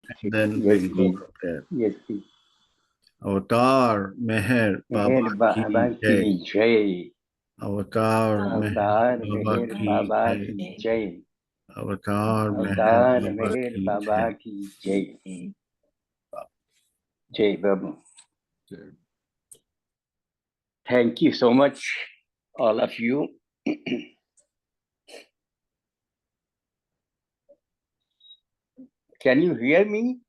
And then we'll go from there. Yes, please. Avatar Meher Baba Meher ki Baba ki jai. jai. Avatar Meher Avatar Baba Meher ki Baba jai. ki jai. Avatar Meher Avatar Baba Meher ki Baba jai. ki jai. Jai Babu. Thank you so much, all of you. Can you hear me?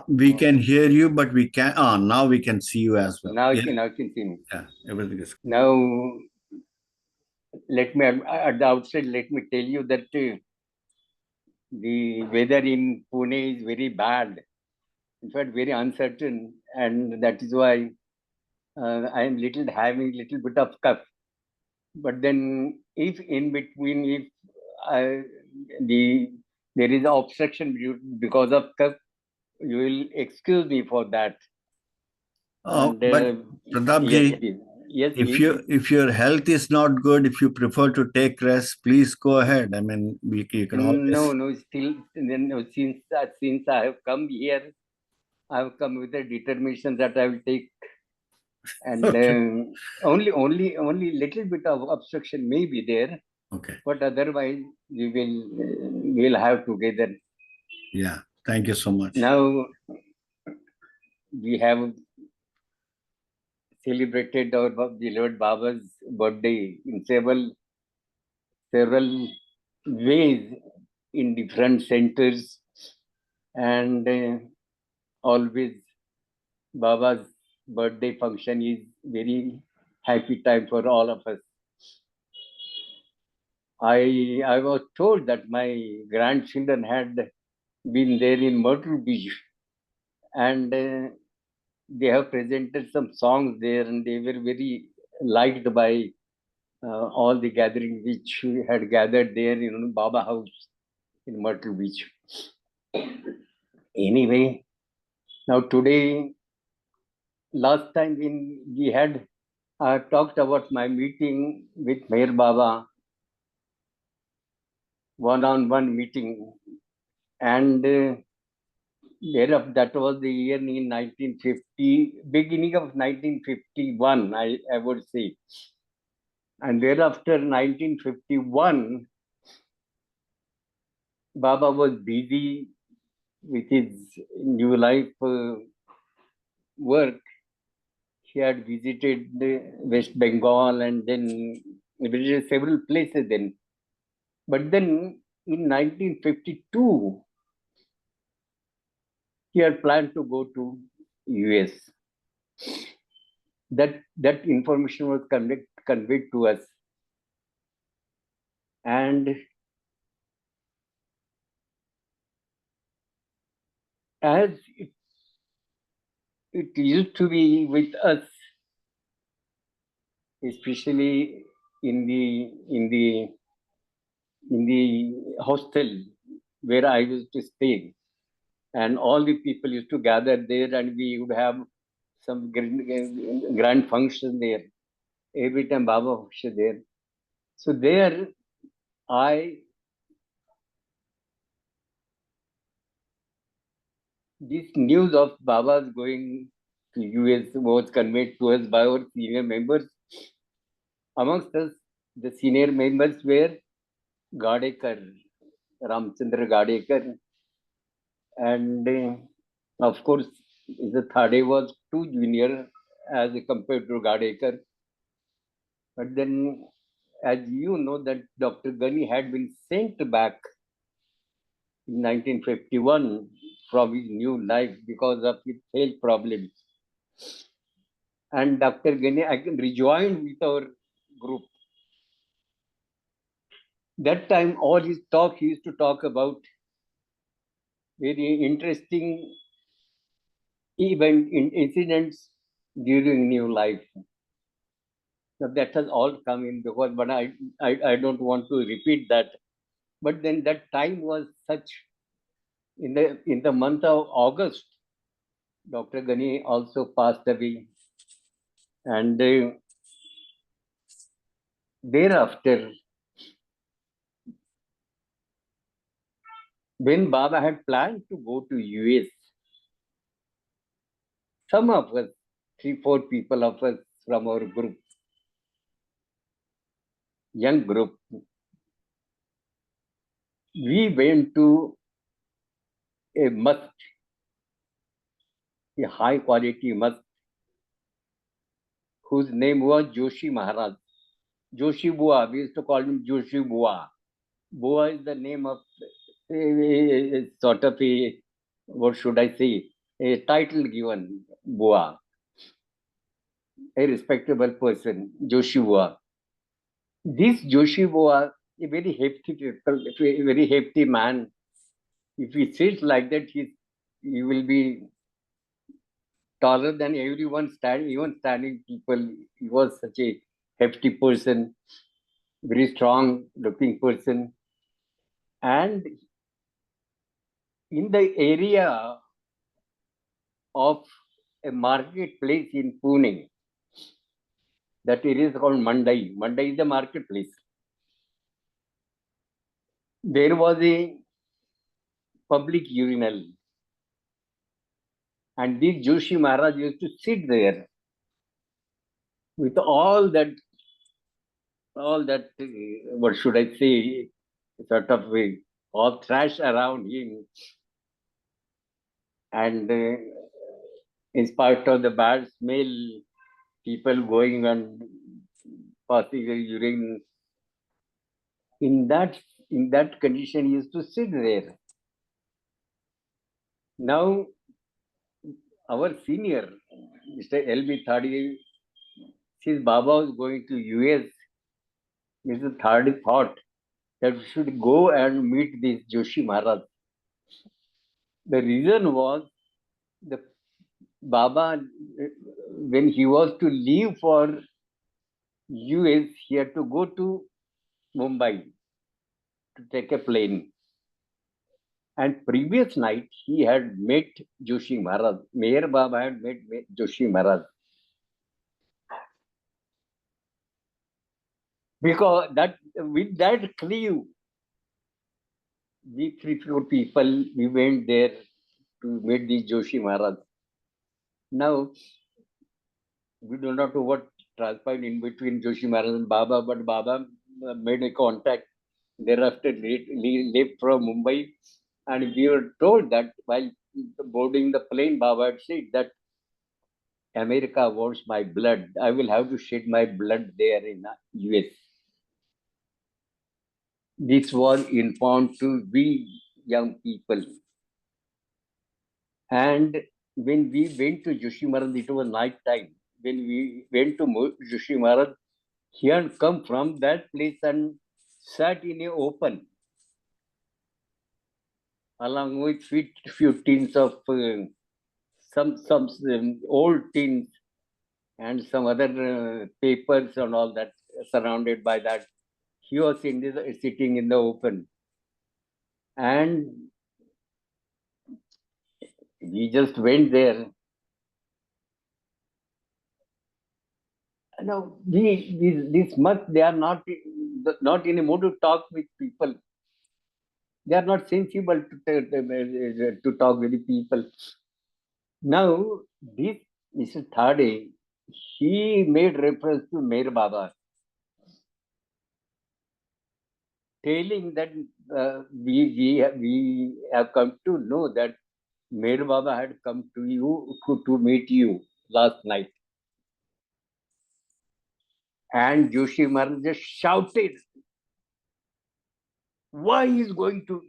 We can hear you, but we can. Now we can see you as well. Now Yeah, you can see me. yeah, everything is. Now, let me at the outset, let me tell you that the weather in Pune is very bad. In fact, very uncertain, and that is why I am having little bit of cough. But then, if in between, if I, the there is obstruction because of cough, you will excuse me for that. Oh, And but Pratap yes, ji, please. Yes, if please. your health is not good, if you prefer to take rest, please go ahead. I mean, you can always. No. Still, then since I have come here, I have come with a determination that I will take, and Okay. only little bit of obstruction may be there, Okay. but otherwise we'll have together. Yeah. Thank you so much. Now we have celebrated our beloved Baba's birthday in several ways in different centers, and always Baba's birthday function is very happy time for all of us. I was told that my grandchildren had been there in Myrtle Beach, and they have presented some songs there, and they were very liked by all the gatherings which we had gathered there in Baba House in Myrtle Beach. Anyway, now today, last time when we had talked about my meeting with Mayor Baba, one-on-one meeting, and thereafter, that was the year in 1950, beginning of 1951, I would say. And thereafter, 1951, Baba was busy with his new life work. He had visited West Bengal and then visited several places then. But then in 1952, he had planned to go to US. That information was conveyed to us. And as it used to be with us, especially in the hostel where I used to stay, and all the people used to gather there, and we would have some grand function there. Every time Baba was there. So there, this news of Baba's going to US was conveyed to us by our senior members. Amongst us, the senior members were Gadekar, Ramchandra Gadekar, and of course, the Thade was too junior as compared to Gadekar. But then, as you know, that Dr. Ghani had been sent back in 1951 from his new life because of his health problems. And Dr. Ghani again rejoined with our group. That time, all his talk, he used to talk about very interesting incidents during new life. So that has all come in because, but I don't want to repeat that. But then that time was such in the month of August, Dr. Ghani also passed away, and thereafter When Baba had planned to go to US, some of us, 3, 4 people of us from our group, young group, we went to a mosque, a high quality mosque, whose name was Joshi Maharaj. Joshi Bua, we used to call him Joshi Bua. Bua is the name of sort of a, what should I say, a title given, Bua, a respectable person, Joshi Bua. This Joshi Bua, a very hefty people, a very hefty man. If he sits like that, he will be taller than everyone even standing people. He was such a hefty person, very strong looking person. And in the area of a marketplace in Pune, that area is called Mandai. Mandai is the marketplace. There was a public urinal, and this Joshi Maharaj used to sit there with all that, what should I say, sort of all trash around him, and in spite of the bad smell, people going and passing the urine, in that condition, he used to sit there. Now, our senior, Mr. L.B. Thadi, since Baba was going to US, Mr. Thadi thought that we should go and meet this Joshi Maharaj. The reason was the Baba, when he was to leave for US, he had to go to Mumbai to take a plane. And previous night, he had met Joshi Maharaj. Mayor Baba had met Joshi Maharaj. Because that with that clue, we 3, 4 people, we went there to meet the Joshi Maharaj. Now, we do not know what transpired in between Joshi Maharaj and Baba, but Baba made a contact. Thereafter, left from Mumbai, and we were told that while boarding the plane, Baba had said that America wants my blood. I will have to shed my blood there in US. This was informed to we young people. And when we went to Joshi Maharaj, it was night time. When we went to Joshi Maharaj, he had come from that place and sat in a open, along with few tins of some old tins and some other papers and all that, surrounded by that. He was sitting in the open, and we just went there. Now, these months, they are not in a mood to talk with people. They are not sensible to talk with the people. Now, this Mr. Thade, he made reference to Mayor Baba, telling that we have come to know that Mayor Baba had come to you to meet you last night. And Joshi Maharaj just shouted, why he is going to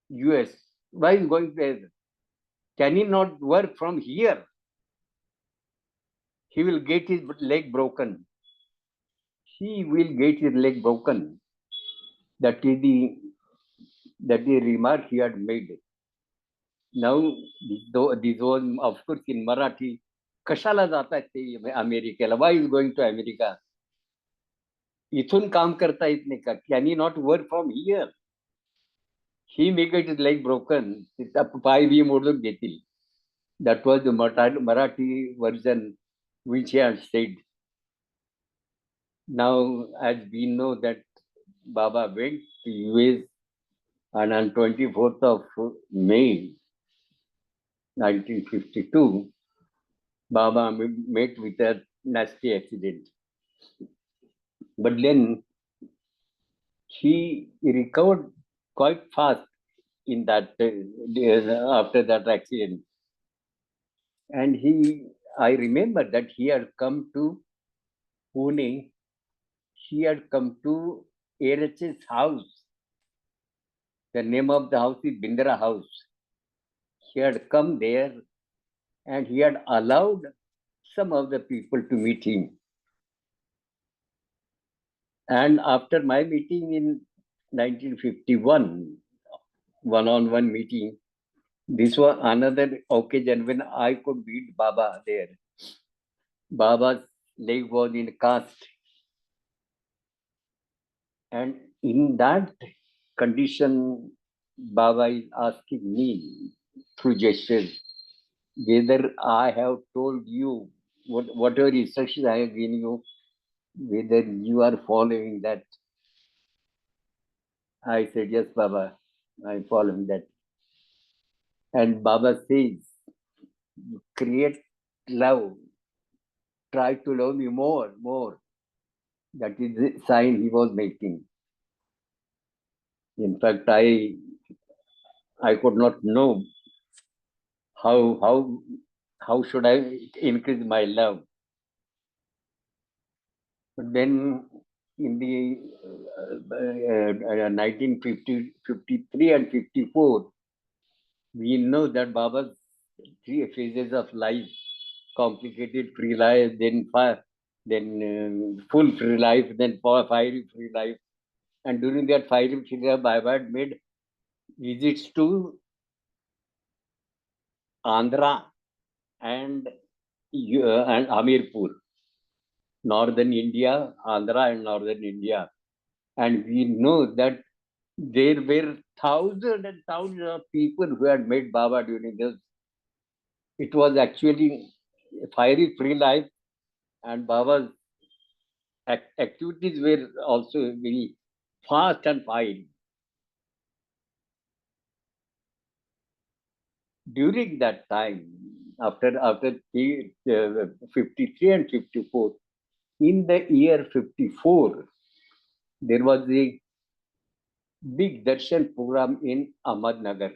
US? Why is going there? Can he not work from here? He will get his leg broken. He will get his leg broken. That is the remark he had made. Now, this was, of course, in Marathi. कशाला जातात ते अमेरिकेला? Why is going to America? इथून काम करता येत नाही का? Can he not work from here? He may get his leg broken. Pi B मोडून घेतील. That was the Marathi version which he had said. Now, as we know that Baba went to US And on 24th of May 1952, Baba met with a nasty accident. But then he recovered quite fast in that after that accident. And I remember that he had come to Pune. He had come to AH's house. The name of the house is Bindra House. He had come there and he had allowed some of the people to meet him. And after my meeting in 1951, one-on-one meeting, this was another occasion when I could meet Baba there. Baba's leg was in cast. And in that condition, Baba is asking me through gestures whether I have told you whatever instructions I have given you, whether you are following that. I said, yes, Baba, I'm following that. And Baba says, create love, try to love me more, more. That is the sign he was making. In fact, I could not know how how how should I increase my love. But then in the 1950, 53 and 54, we know that Baba's three phases of life, complicated free life, then fire, then full free life, then fiery free life. And during that fiery free life, Baba had made visits to Andhra and Amirpur, northern India, Andhra and northern India. And we know that there were thousands and thousands of people who had met Baba during this. It was actually a fiery free life, and Baba's activities were also very fast and fine. During that time, after 53 and 54, in the year 54, there was a big darshan program in Ahmednagar.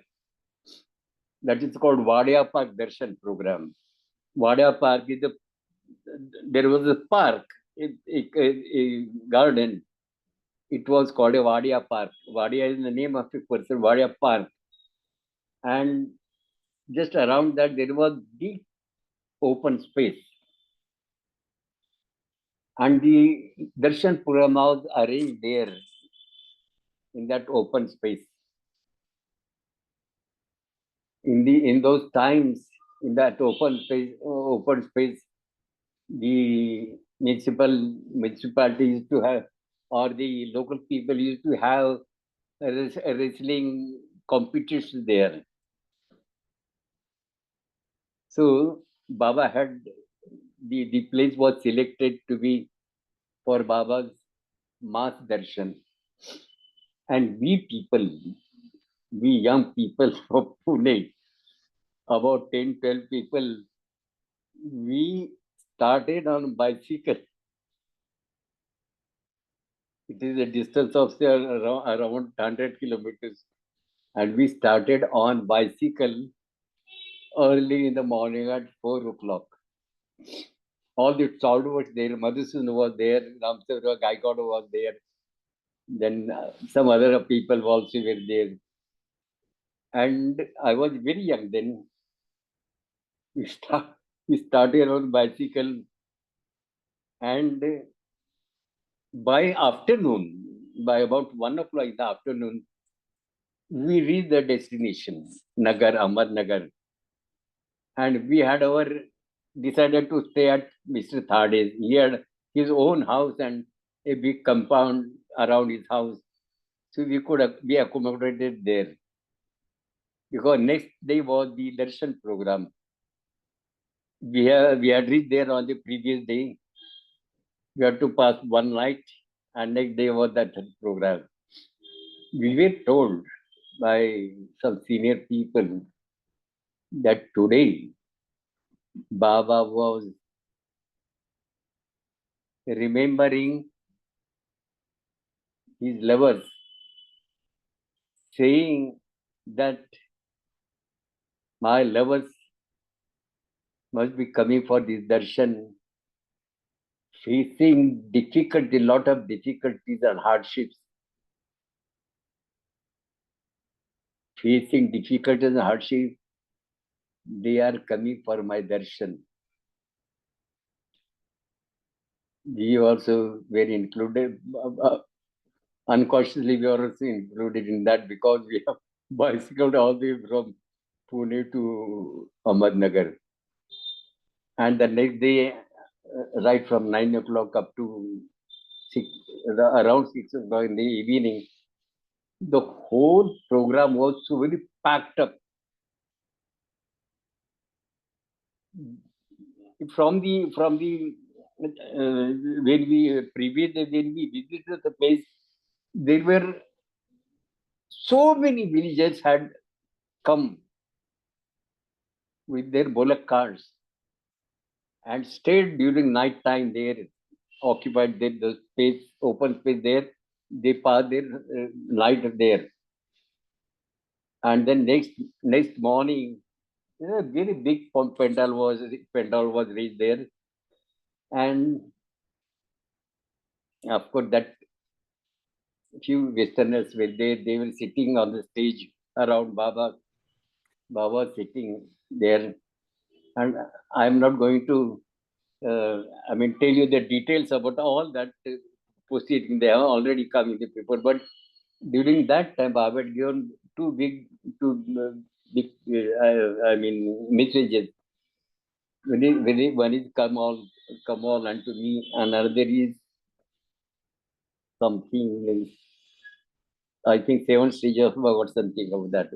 That is called Wadia Park Darshan program. Wadia Park is there was a park, a garden. It was called a Wadia Park. Wadia is the name of a person, Wadia Park. And just around that, there was deep open space. And the darshan program was arranged there in that open space. In those times, in that open space, the municipality used to have, or the local people used to have a wrestling competition there. So Baba had the place was selected to be for Baba's mass darshan. And we young people from Pune, about 10, 12 people, we started on bicycle. It is a distance of say around 100 kilometers. And we started on bicycle early in the morning at 4 o'clock. All the stalwarts there, Madhusudan was there, Ramsavra Gaikauda was there, then some other people also were there. And I was very young then. We, start, we started on bicycle, and by afternoon, by about 1 o'clock in the afternoon, we reached the destination, Nagar, Ahmednagar. And we had decided to stay at Mr. Thade's. He had his own house and a big compound around his house. So we could be accommodated there. Because next day was the darshan program. We had reached there on the previous day. We had to pass one night, and next day was that program. We were told by some senior people that today Baba was remembering his lovers, saying that my lovers must be coming for this darshan, facing difficulty, lot of difficulties and hardships, facing difficulties and hardships, they are coming for my darshan. We also were included, unconsciously we are also included in that because we have bicycled all the way from Pune to Ahmednagar. And the next day, right from 9 o'clock up to 6, around 6 o'clock in the evening, the whole program was so very packed up. From the when we visited the place, there were so many villagers had come with their bullock cars and stayed during night time there, occupied the space, open space there. They passed their night there, and then next morning, a very big pandal was raised there, and of course that few Westerners were there. They were sitting on the stage around Baba. Baba was sitting there, and I'm not going to, tell you the details about all that proceeding. They have already come in the paper, but during that time, Baba had given two big, messages. One is come all unto me, and another is something like, I think 7 stages of or something of that.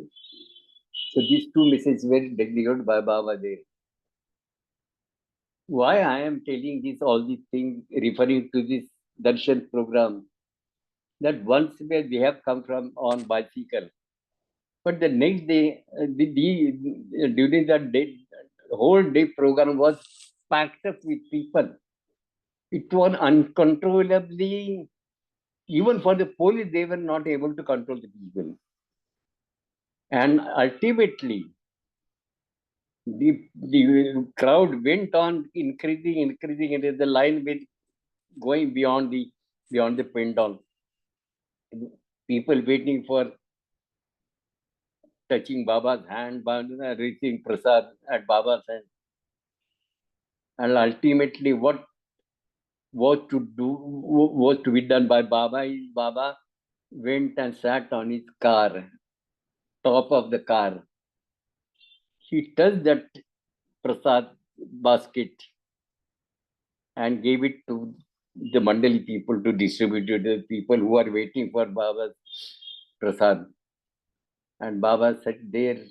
So these two messages were delivered by Baba there. Why I am telling this all these things referring to this darshan program, that once where we have come from on bicycle, but the next day, during that day, whole day program was packed up with people. It was uncontrollably, even for the police, they were not able to control the people. And ultimately, the crowd went on increasing, and the line went going beyond the pandal. People waiting for touching Baba's hand, reaching prasad at Baba's hand. And ultimately, what was to be done by Baba is Baba went and sat on his car, top of the car. He touched that prasad basket and gave it to the Mandali people to distribute to the people who are waiting for Baba's prasad. And Baba sat there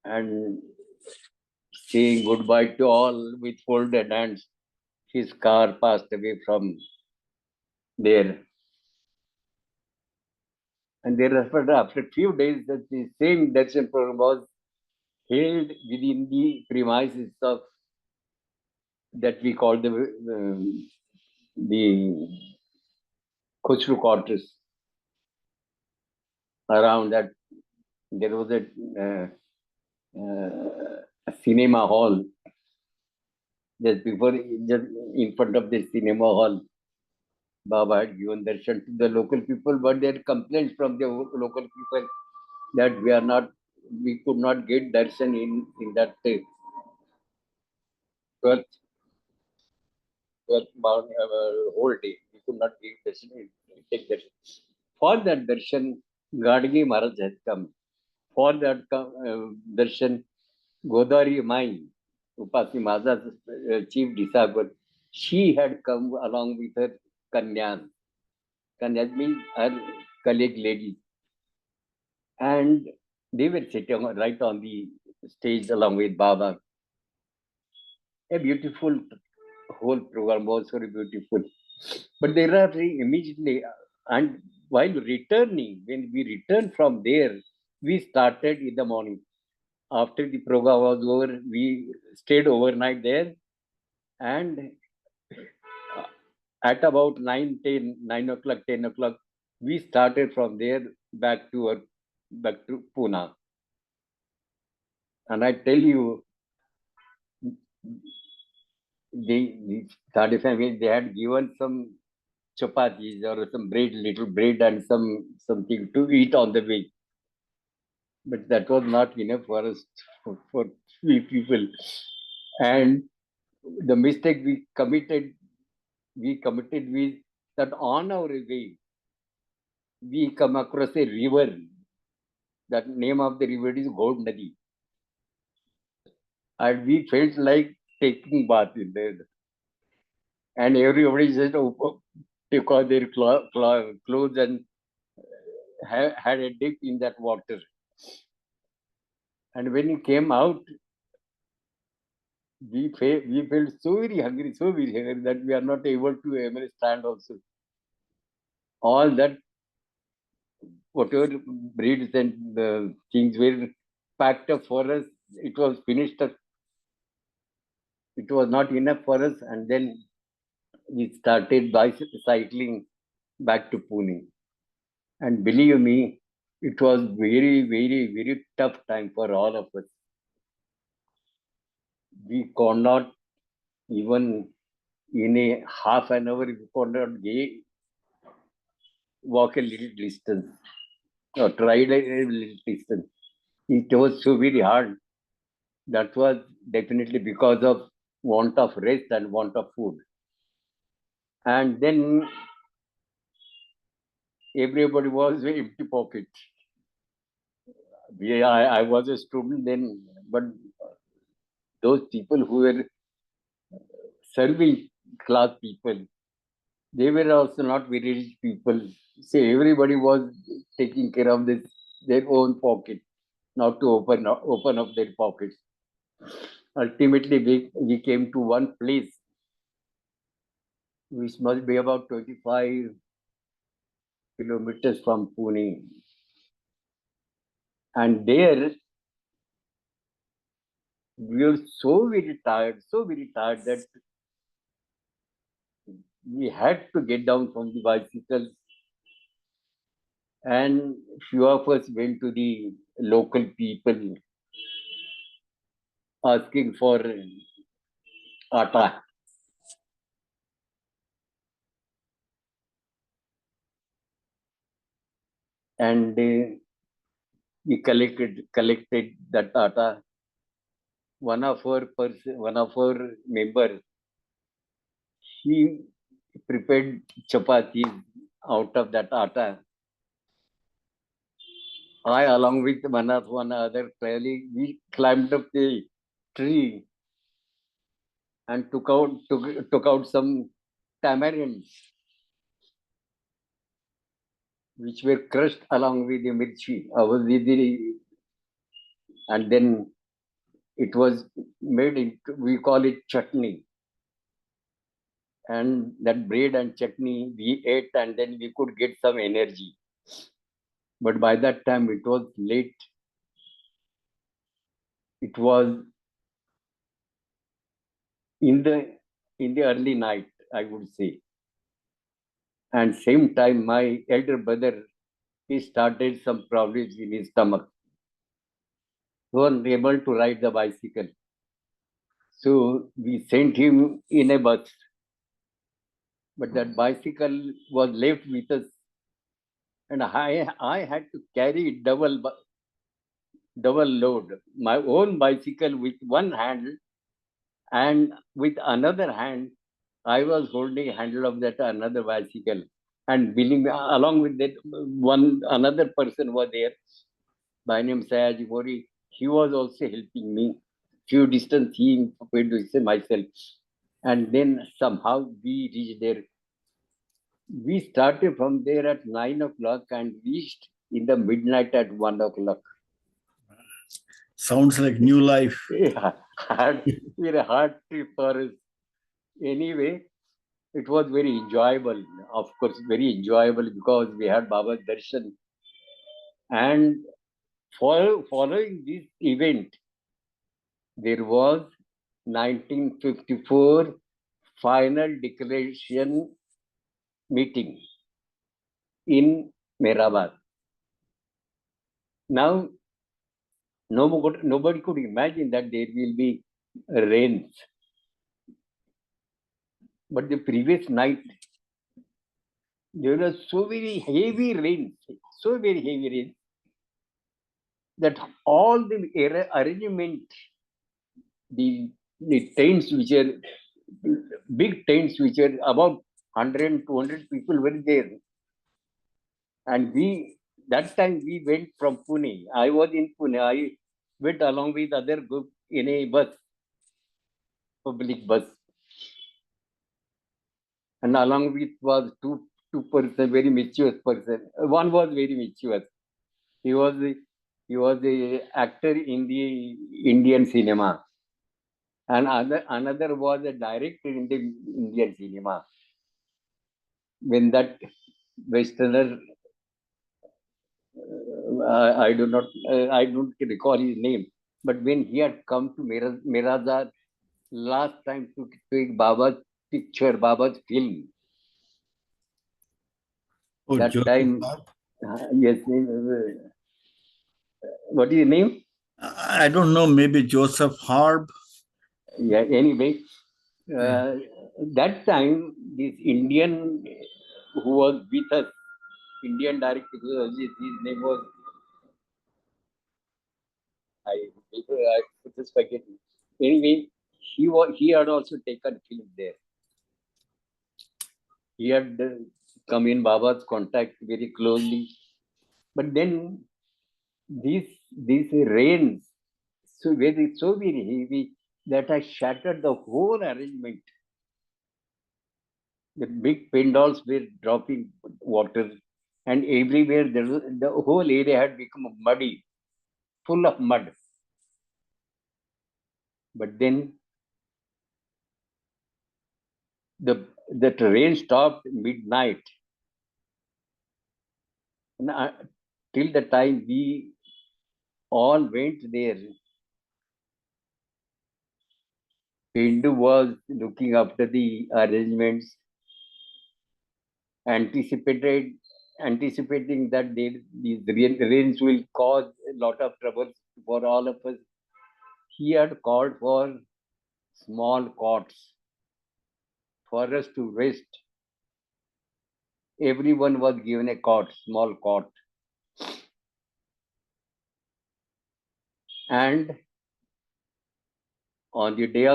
and saying goodbye to all with folded hands. His car passed away from there. And thereafter, after a few days, the same darshan program was held within the premises of that we call the Khusru quarters. Around that, there was a cinema hall just in front of the cinema hall. Baba had given darshan to the local people, but there are complaints from the local people that we could not get darshan in that 12th, 12th whole day. We could not get darshan, take darshan. For that darshan, Gadgi Maharaj has come. For that darshan, Godari Mai, Upasi Maza's chief disciple, she had come along with her Kanyas. Kanyas means her colleague ladies. And they were sitting right on the stage along with Baba. A beautiful whole program was very beautiful. But thereafter, immediately, and while returning, when we returned from there, We started in the morning. After the program was over, we stayed overnight there, and at about 9 o'clock, 10 o'clock, we started from there back to Pune. And I tell you, the Sade family, they had given some chapatis or some bread, little bread and something to eat on the way. But that was not enough for us, for three people. And the mistake we committed with that on our way, we come across a river. That name of the river is Gold Nadi. And we felt like taking bath in there. And everybody just took off their clothes and had a dip in that water. And when he came out, we felt so very hungry that we are not able to even stand also. All that, whatever breeds and things were packed up for us, it was finished up. It was not enough for us. And then we started cycling back to Pune. And believe me, it was very, very, very tough time for all of us. We could not even in a half an hour, we could not walk a little distance or tried a little distance. It was so very hard. That was definitely because of want of rest and want of food. And then everybody was with empty pocket. I was a student then, but those people who were serving class people, they were also not very rich people. So everybody was taking care of their own pocket, not to open up their pockets. Ultimately, we came to one place which must be about 25 kilometers from Pune. And there we were so very tired that we had to get down from the bicycle. And few of us went to the local people asking for atta. And we collected that atta. One of our members, he prepared chapatis out of that atta. I, along with one other colleague, we climbed up the tree and took out some tamarinds, which were crushed along with the mirchi, and then it was made into, we call it chutney. And that bread and chutney we ate, and then we could get some energy. But by that time it was late. It was in the early night, I would say. And same time, my elder brother, he started some problems in his stomach. He was unable to ride the bicycle. So we sent him in a bus. But that bicycle was left with us. And I had to carry double load. My own bicycle with one hand, and with another hand, I was holding handle of that another bicycle. And believe me, along with that, one another person was there by name Sayaj Gori. He was also helping me. Few distance he went to say myself. And then somehow we reached there. We started from there at 9 o'clock and reached in the midnight at 1 o'clock. Sounds like new life. Yeah, very hard trip for us. Anyway, it was very enjoyable. Of course, very enjoyable because we had Baba's darshan. And Following this event, there was 1954 final declaration meeting in Mehrabad. Now, nobody could imagine that there will be rains. But the previous night, there were so very heavy rains, that all the arrangement, the tents which are big tents, which are about 100, 200 people were there. And that time we went from Pune. I was in Pune. I went along with other group in a bus, public bus. And along with was two person, very mischievous person. One was very mischievous. He was a actor in the Indian cinema, and another was a director in the Indian cinema. When that Westerner, I don't recall his name, but when he had come to Mirazar last time to take Baba's picture, Baba's film, Oh, that Joseph time, Hart? yes, what is his name? I don't know, maybe Joseph Harb. Yeah, anyway, that time, this Indian who was with us, Indian director, his name was, I just forget. Anyway, he had also taken film there. He had come in Baba's contact very closely. But then these rains, so very heavy that I shattered the whole arrangement. The big pendants were dropping water, and everywhere the whole area had become muddy, full of mud. But then the rain stopped midnight. And till the time we all went there, Hindu was looking after the arrangements, anticipating that these rains will cause a lot of trouble for all of us. He had called for small cots for us to rest. Everyone was given a cot, small cot. And on the day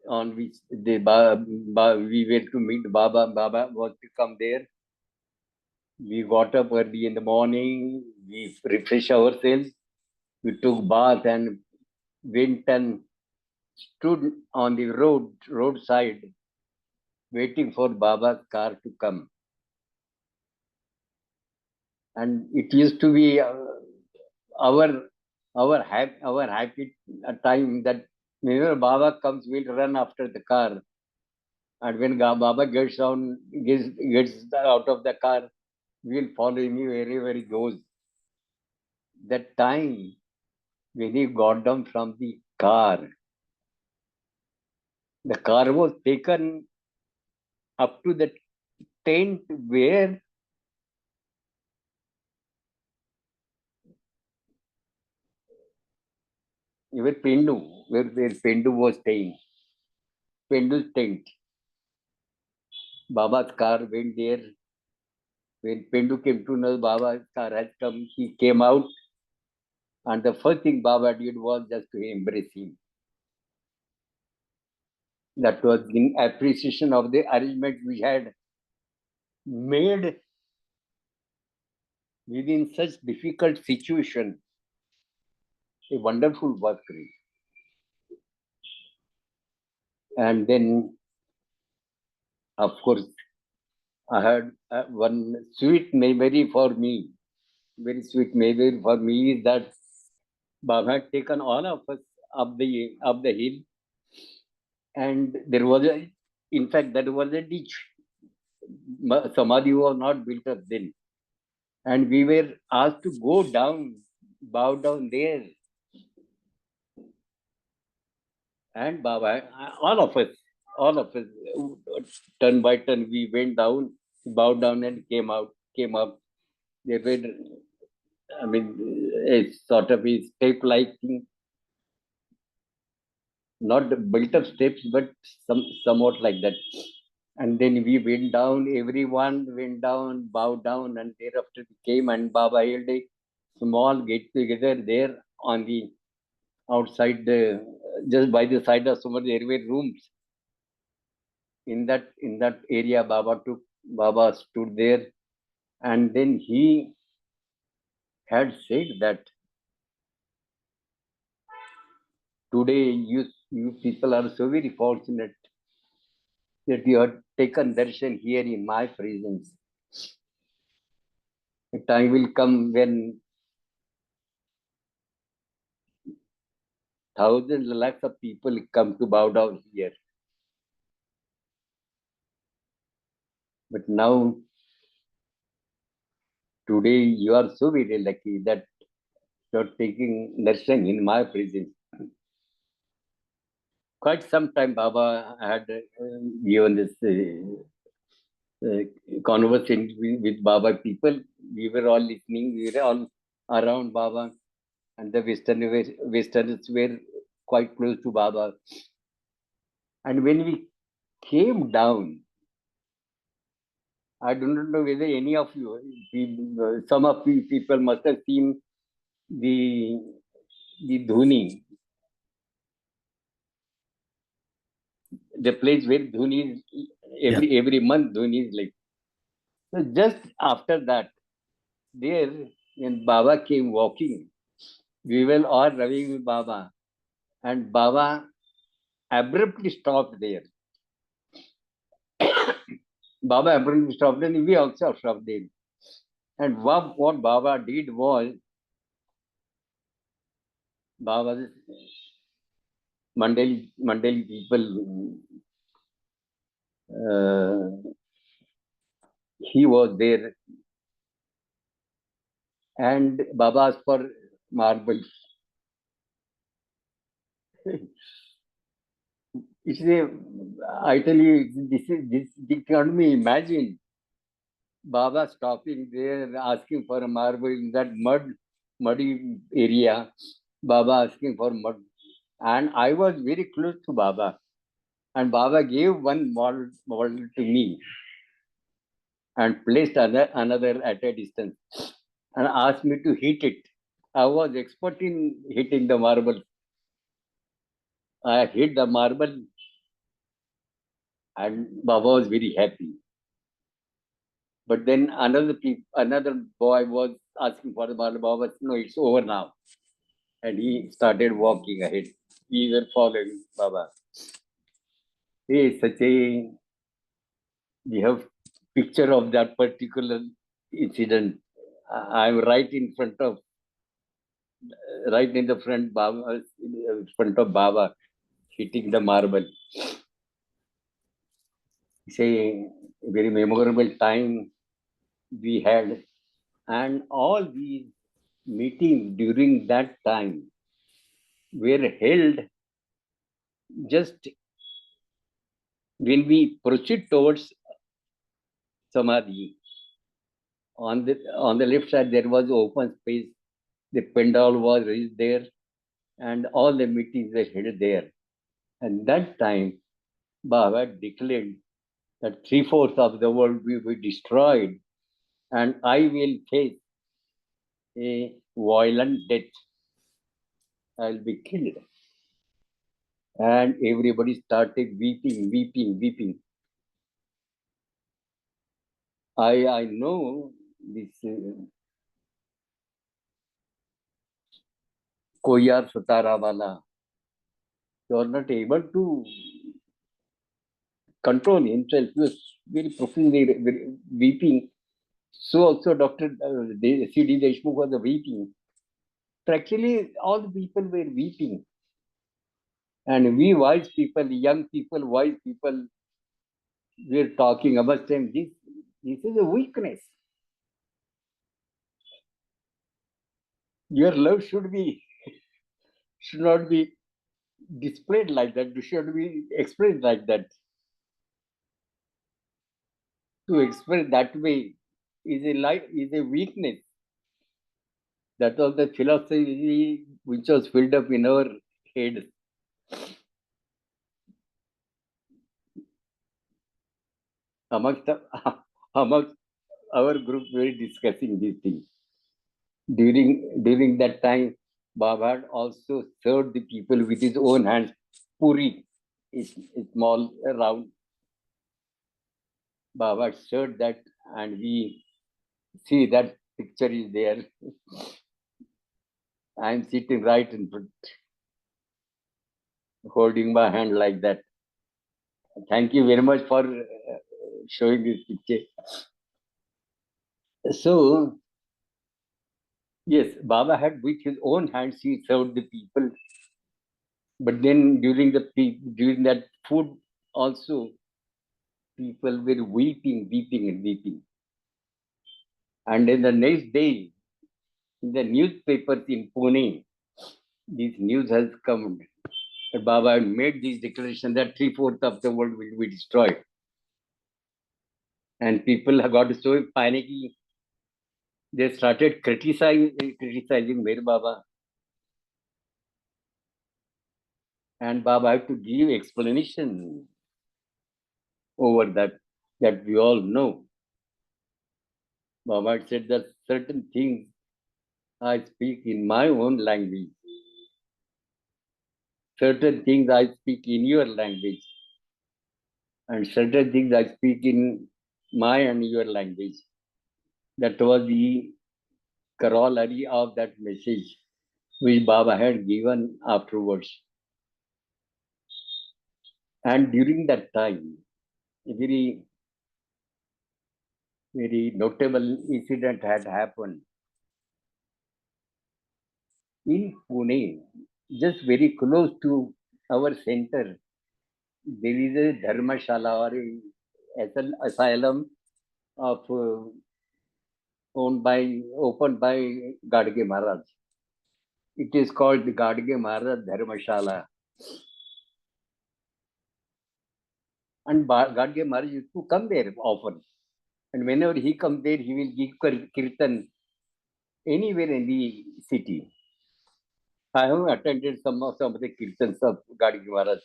on which we went to meet Baba was to come there. We got up early in the morning, we refreshed ourselves, we took bath and went and stood on the roadside, waiting for Baba's car to come. And it used to be our happy time that whenever Baba comes, we'll run after the car. And when Baba gets out of the car, we'll follow him wherever he goes. That time when he got down from the car was taken up to the tent where where Pendu was staying. Pendu's tent. Baba's car went there. When Pendu came to know Baba's car had come, he came out, and the first thing Baba did was just to embrace him. That was in appreciation of the arrangement we had made within such difficult situation. A wonderful work. And then, of course, I had one sweet memory for me. Very sweet memory for me is that Baba had taken all of us up the hill, and in fact, there was a ditch. Samadhi was not built up then. and we were asked to go down, bow down there. And Baba, all of us, turn by turn, we went down, bowed down, and came up. There were, I mean, a sort of a step-like thing, not built up steps, but somewhat like that. And then we went down, everyone went down, bowed down, and thereafter we came, and Baba held a small get together there on the outside the just by the side of somewhere there were rooms. In that area, Baba stood there, and then he had said that today you people are so very fortunate that you have taken darshan here in my presence. A time will come when thousands, lakhs of people come to bow down here. But now, today, you are so very lucky that you're taking darshan in my presence. Quite some time, Baba had given this conversation with Baba people. We were all listening. We were all around Baba, and the Westerners were quite close to Baba. And when we came down, I do not know whether any of you, some of you people must have seen the Dhuni, the place where Dhuni is every month Dhuni is like. So just after that, there when Baba came walking, we were all running with Baba, and Baba abruptly stopped there. Baba abruptly stopped, and we also stopped there. And what Baba did was, Baba's Mandali people, he was there, and Baba asked for marbles. It's a, I tell you, this can't be imagined. Baba stopping there, asking for a marble in that muddy area. Baba asking for mud, and I was very close to Baba, and Baba gave one model to me and placed another at a distance, and asked me to hit it. I was expert in hitting the marble. I hit the marble, and Baba was very happy. But then another boy was asking for the marble. Baba said, "No, it's over now." And he started walking ahead. We were following Baba. He is such a, we have picture of that particular incident. I'm right in the front, Baba, in front of Baba, hitting the marble. It's a very memorable time we had, and all these meetings during that time were held just when we proceed towards Samadhi. On the left side there was open space. The pandal was raised there, and all the meetings were held there. And that time, Baba declared that three-fourths of the world will be destroyed, and I will face a violent death. I'll be killed. And everybody started weeping. I know this Koyar Satara Wala. He was not able to control himself. He was very profusely weeping. So also Dr. C.D. Deshmukh was weeping. So actually, all the people were weeping. And we wise people, young people, wise people, were talking about saying this is a weakness. Your love should not be displayed like that. It should be expressed like that. To express that way is a weakness. That was the philosophy which was filled up in our head. Amongst amongst our group, we were discussing these things. During that time, Baba had also served the people with his own hands. Puri is small, round. Baba had served that, and we see that picture is there. I am sitting right in front, holding my hand like that. Thank you very much for showing this picture. So, yes, Baba had with his own hands he served the people. But then during that food also, people were weeping and weeping. And then the next day, in the newspapers in Pune, this news has come. That Baba had made this declaration that 3/4 of the world will be destroyed. And people have got so panicky, they started criticizing Mir Baba. And Baba had to give explanation over that we all know. Baba had said that certain things I speak in my own language. Certain things I speak in your language. And certain things I speak in my and your language. That was the corollary of that message which Baba had given afterwards. And during that time, a very notable incident had happened in Pune, just very close to our center. There is a dharmashala or a asylum of opened by Gadge Maharaj. It is called the Gadge Maharaj Dharmashala. And Gadge Maharaj used to come there often. And whenever he comes there, he will give kirtan anywhere in the city. I have attended some of the kirtans of Gadge Maharaj.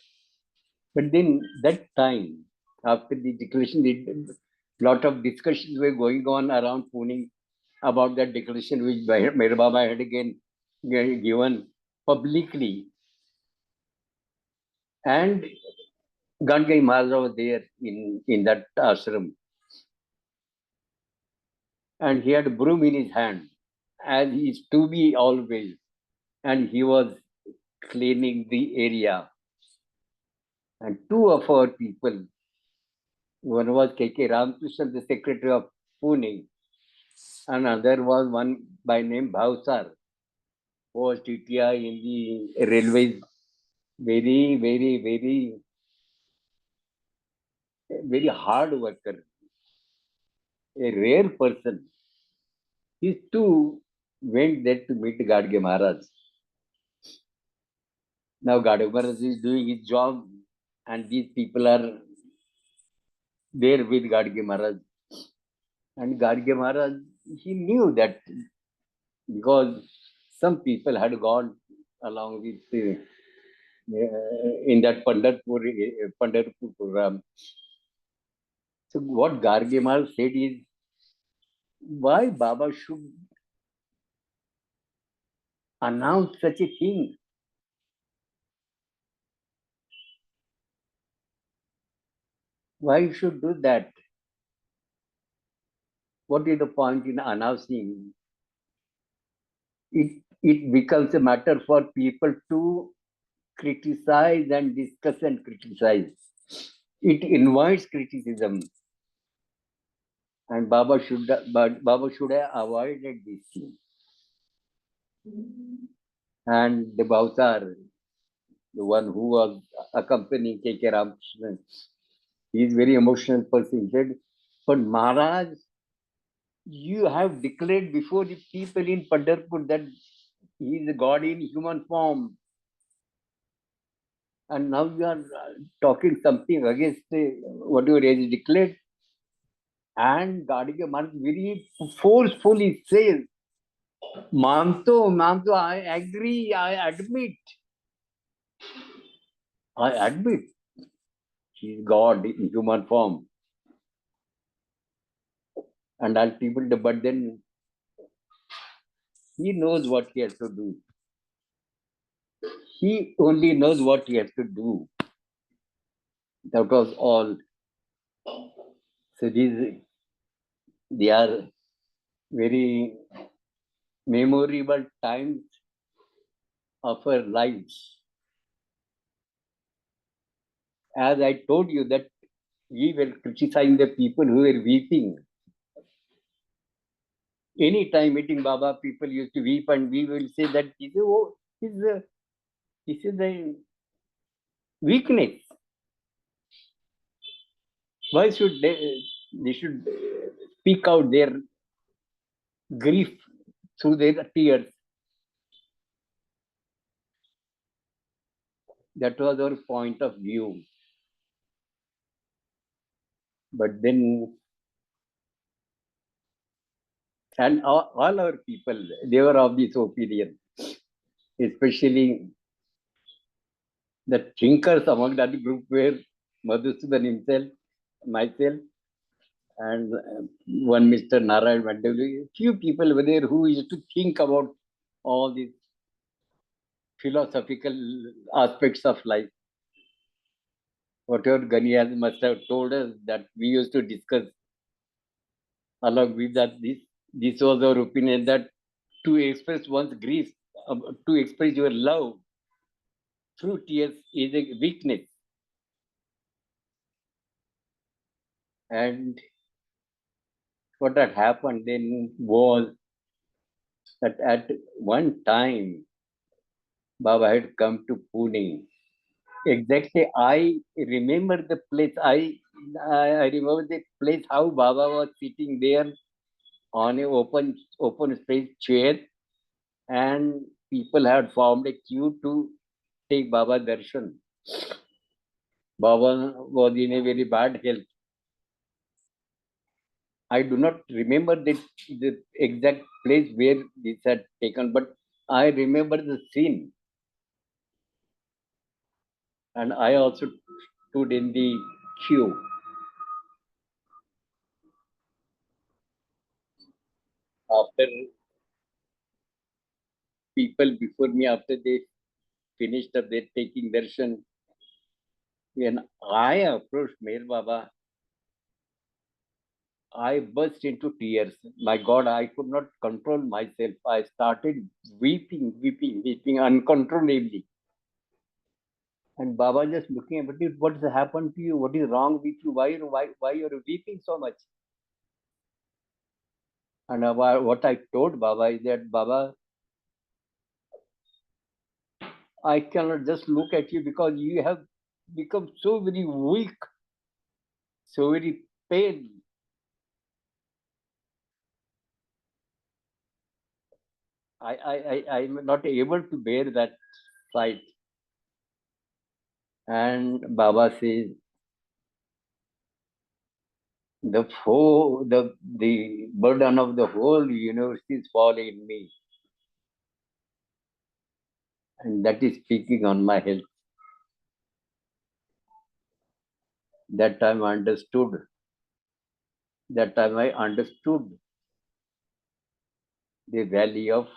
But then that time, after the declaration, a lot of discussions were going on around Pune about that declaration which Meher Baba had again given publicly. And Gangai Maharaj was there in that ashram. And he had a broom in his hand, as is to be always. And he was cleaning the area. And two of our people, one was K.K. Ramakrishnan, the secretary of Pune, and another was one by name Bhavsar, who was TTI in the railways. Very hard worker, a rare person. These two went there to meet Gadge Maharaj. Now Gadge Maharaj is doing his job, and these people are there with Gadge Maharaj. And Gadge Maharaj, he knew that because some people had gone along with in that Pandharpur program. So what Garge Maharaj said is, why Baba should announce such a thing? Why you should do that? What is the point in announcing? It becomes a matter for people to criticize and discuss and criticize. It invites criticism. And Baba should have avoided this thing. And the Bhavsar, the one who was accompanying K.K. Ramakrishnan, he is very emotional person. He said, but Maharaj, you have declared before the people in Pandharpur that He is a God in human form. And now you are talking something against whatever is declared. And Gadiga Maharaj very forcefully says, Manto, I agree, I admit, he is God in human form. And ultimately, but then he knows what he has to do. He only knows what he has to do. That was all. So they are very memorable times of our lives. As I told you that we were criticizing the people who were weeping. Any time meeting Baba, people used to weep, and we will say that this is the weakness. Why should they should speak out their grief through their tears? That was our point of view. But then, and all our people, they were of this opinion, especially the thinkers among that group were Madhusudan himself, myself, and one Mr. Narayan Mandali. Few people were there who used to think about all these philosophical aspects of life. Whatever Gani must have told us that we used to discuss along with that. This was our opinion that to express one's grief, to express your love through tears is a weakness. And what had happened then was that at one time Baba had come to Pune. Exactly, I remember the place. I remember the place how Baba was sitting there on a open space chair, and people had formed a queue to take Baba darshan. Baba was in a very bad health. I do not remember the exact place where this had taken, but I remember the scene. And I also stood in the queue. After people before me, after they finished up their taking darshan, when I approached Meher Baba, I burst into tears. My God, I could not control myself. I started weeping uncontrollably. And Baba just looking at it, what has happened to you? What is wrong with you? Why you're weeping so much? And what I told Baba is that, Baba, I cannot just look at you because you have become so very weak, so very pale. I'm not able to bear that sight. And Baba says, the burden of the whole universe is falling in me. And that is speaking on my health. That time I understood. That time I understood the value of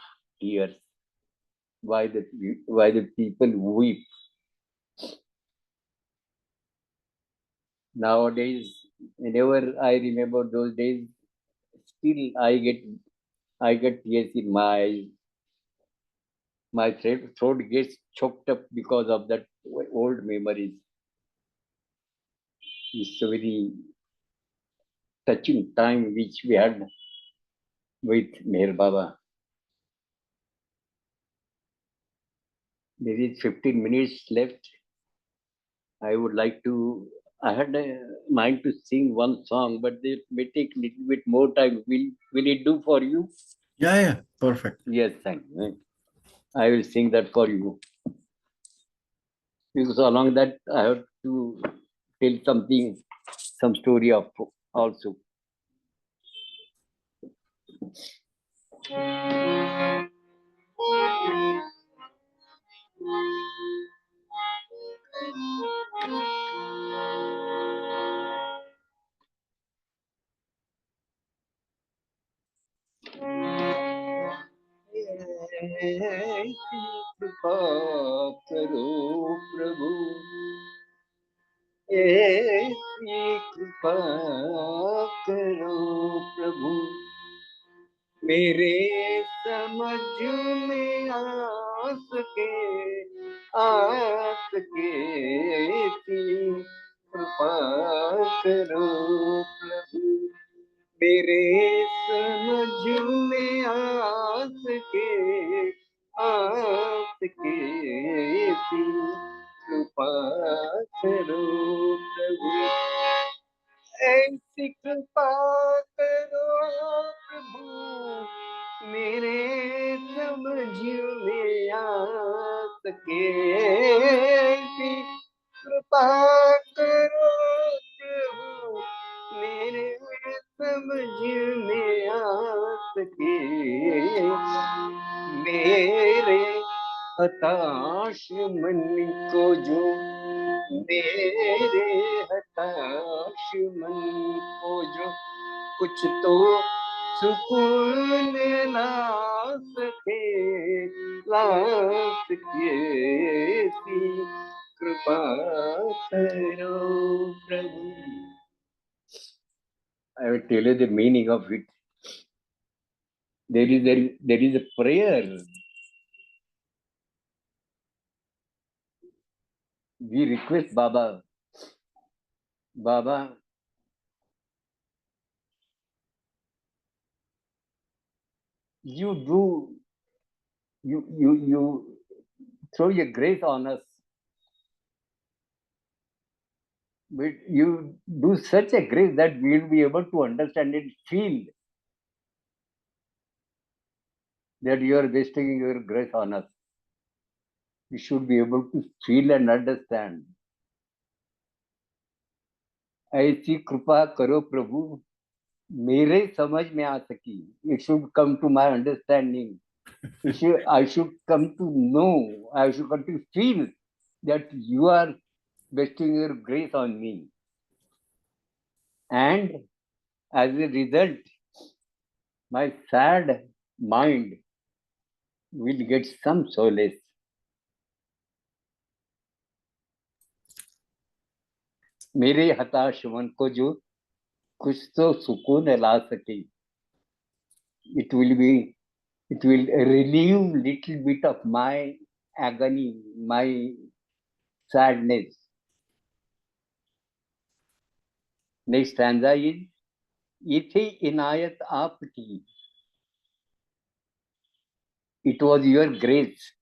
tears. Why the people weep. Nowadays, whenever I remember those days, still I get tears in my eyes. My throat gets choked up because of that old memories. It's a very touching time which we had with Meher Baba. There is 15 minutes left. I would like to. I had a mind to sing one song, but it may take a little bit more time. Will it do for you? Yeah, yeah, perfect. Yes, thank you. I will sing that for you. Because along that, I have to tell something, some story of also. कृपा करो प्रभु, ऐसी कृपा करो प्रभु, मेरे समझ में आ सके ऐसी कृपा करो प्रभु, मेरे समझ में आ सके ऐसी कृपा करो प्रभु, ऐसी कृपा करो प्रभु, मेरे समझ में आ सके ऐसी कृपा करो प्रभु, मेरे समझ में आ सके, मेरे हताश मन को जो, मेरे हताश मन को जो कुछ तो सुकून ला सके ऐसी कृपा करो प्रभु. I will tell you the meaning of it. There is a prayer. We request Baba, Baba, you do, you throw your grace on us, but you do such a grace that we will be able to understand and feel that you are bestowing your grace on us. We should be able to feel and understand. ऐसी कृपा करो प्रभु, मेरे समझ में आ सकी. It should come to my understanding. I should come to know, I should come to feel that you are bestowing your grace on me. And as a result, my sad mind will get some solace. मेरे हताश मन को जो कुछ तो सुकून ला सके. It will relieve little bit of my agony, my sadness. Next stanza is, ये थी इनायत आपकी, it was your grace.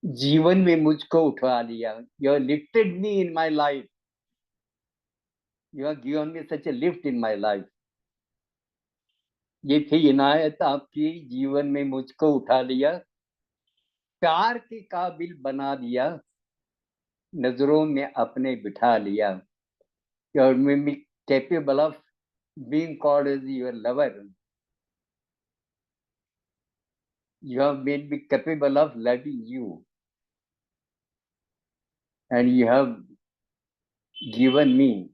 जीवन में मुझको उठा लिया. You have lifted me in my life. You have given me such a lift in my life. ये थी इनायत आपकी, जीवन में मुझको उठा लिया, प्यार के काबिल बना दिया, नजरों में अपने बिठा लिया. You have made me capable of being called as your lover. You have made me capable of loving you. And you have given me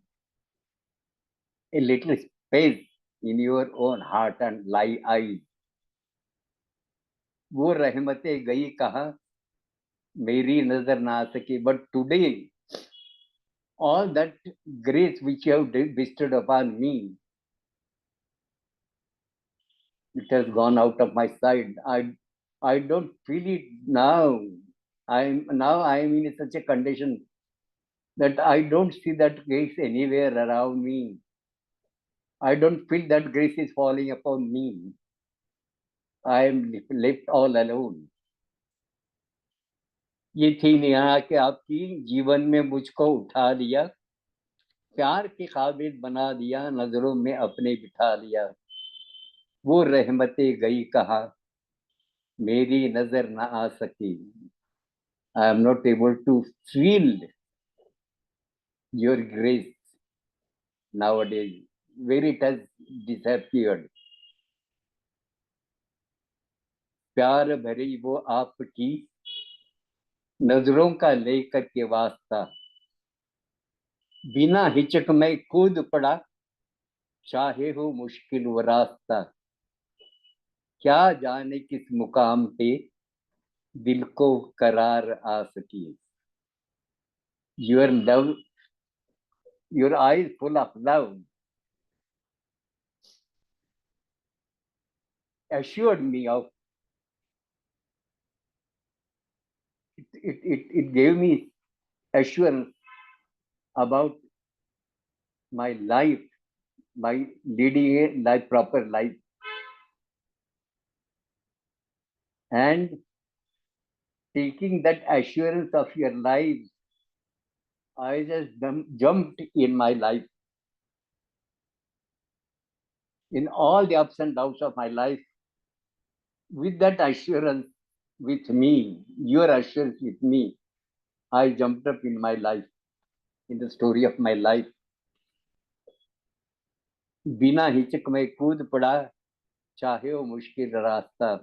a little space in your own heart and eyes. वो रहमतें गई कहा, मेरी नजर ना आ सकी. But today, all that grace which you have bestowed upon me, it has gone out of my sight. I don't feel it now. I am in such a condition that I don't see that grace anywhere around me. I don't feel that grace is falling upon me. I am left all alone. ये थी नेहा कि आपकी जीवन में मुझको उठा लिया, प्यार के काबिल बना दिया, नजरों में अपने बिठा लिया. वो रहमतें गई कहा, मेरी नजर ना आ सकी. I am not able to feel your grace nowadays. Where it has disappeared. प्यार भरी वो आपकी नजरों का लेकर के वास्ता, बिना हिचक में कूद पड़ा, चाहे हो मुश्किल वो रास्ता. क्या जाने किस मुकाम पे दिल को करार आ सकी. Your love, your eyes full of love assured me of it gave me assurance about my life, my leading a life, proper life. And taking that assurance of your life, I just jumped in my life. In all the ups and downs of my life, with that assurance with me, your assurance with me, I jumped up in my life, in the story of my life. बिना हिचक में कूद पड़ा, चाहे वो मुश्किल रास्ता.